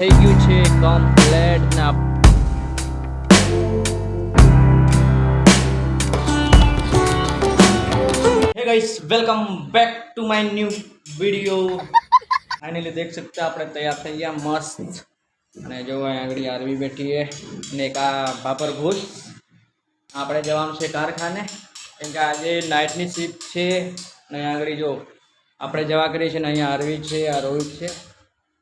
થઈ ગયું છે કમ્પ્લેટ ના hey guys welcome back to my new video. Finally देख सकते हैं આપણે તૈયાર થઈ ગયા મસ્ત અને જો અહીં આગળ આરવી બેઠી છે અને એક આ બાપર ઘોષ આપણે જવાનું છે કારખાને કેમ કે આજે નાઇટની શિફ્ટ છે અને આગળ જો આપણે જવા કરીએ છીએ ને અહીંયા આરવી છે આ રોહિત છે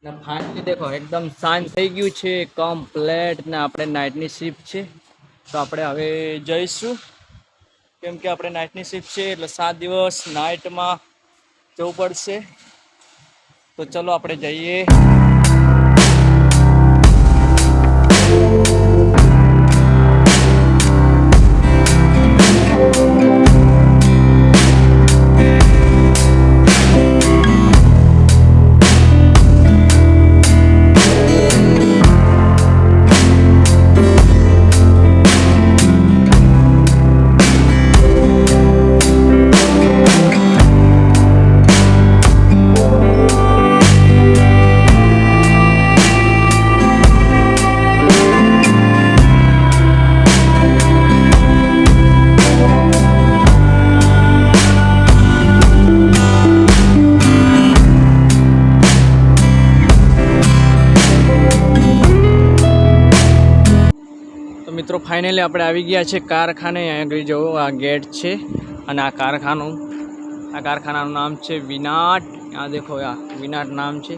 ને ફાઇનલી દેખો એકદમ સાંજ થઈ ગયું છે કમ્પ્લેટ ને આપણે નાઇટની શિફ્ટ છે તો આપણે હવે જઈશું કેમ કે આપણે નાઇટની શિફ્ટ છે એટલે 7 દિવસ નાઇટમાં જવું પડશે તો ચલો આપણે જઈએ। મિત્રો ફાઇનલી આપણે આવી ગયા છે કારખાને। અહીંયા આગળ જો આ ગેટ છે અને આ કારખાનાનું નામ છે વિનાટ। આ દેખો આ વિનાટ નામ છે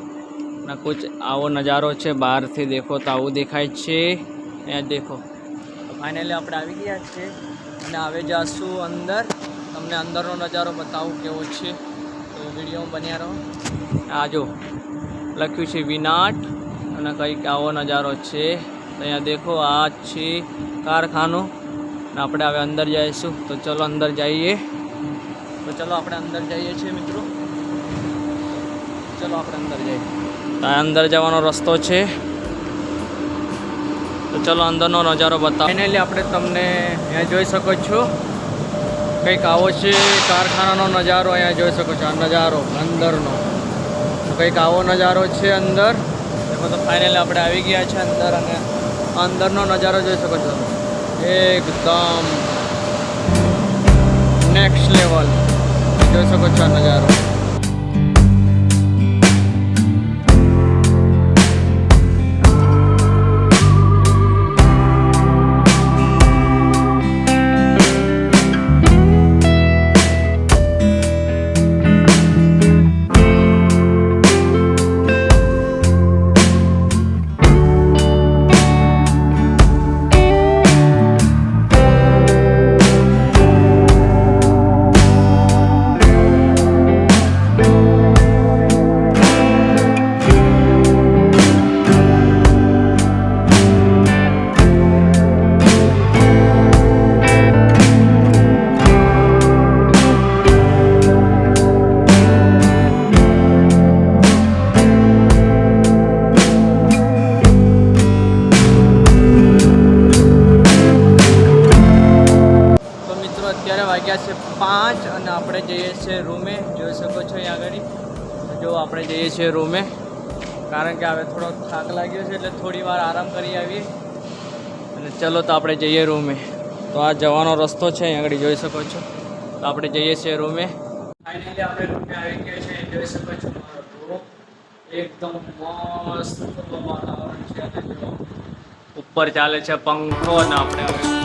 અને કુછ આવો નજારો છે બહારથી દેખો તો આવું દેખાય છે। અહીંયા દેખો ફાઇનલી આપણે આવી ગયા છે અને હવે જાશું અંદર, તમને અંદરનો નજારો બતાવું કેવો છે તો વિડીયોમાં બન્યા રહો। આ જો લખ્યું છે વિનાટ અને કંઈક આવો નજારો છે। અહીંયા દેખો આ છે કારખાનો ને આપણે હવે અંદર જઈશું તો ચલો અંદર જઈએ। તો ચલો આપણે અંદર જઈએ છીએ મિત્રો, ચલો આપણે અંદર જઈએ। તો અંદર જવાનો રસ્તો છે તો ચલો અંદરનો નજારો બતાવો। ફાઇનલી આપણે તમને અહીંયા જોઈ શકો છો કંઈક આવો છે કારખાનાનો નજારો। અહીંયા જોઈ શકો છો આ નજારો અંદરનો, તો કંઈક આવો નજારો છે અંદર દેખો। તો ફાઇનલી આપણે આવી ગયા છે અંદર અને અંદરનો નજારો જોઈ શકો છો એકદમ નેક્સ્ટ લેવલ જોઈ શકો છો આ નજારો। વાગ્યા છે 5 અને આપણે જઈએ છીએ રૂમે। જોઈ શકો છો અહીં આગળ જો આપણે જઈએ છીએ રૂમે કારણ કે હવે થોડો થાક લાગ્યો છે એટલે થોડી વાર આરામ કરી આવીએ અને ચલો તો આપણે જઈએ રૂમે। તો આ જવાનો રસ્તો છે અહીં આગળ જોઈ શકો છો, તો આપણે જઈએ છીએ રૂમે। ફાઇનલી આપણે રૂમે આવી ગયા છે, જોઈ શકો છો રૂમ એકદમ મસ્ત વાતાવરણ છે અને જો ઉપર ચાલે છે પંખો અને આપણે હવે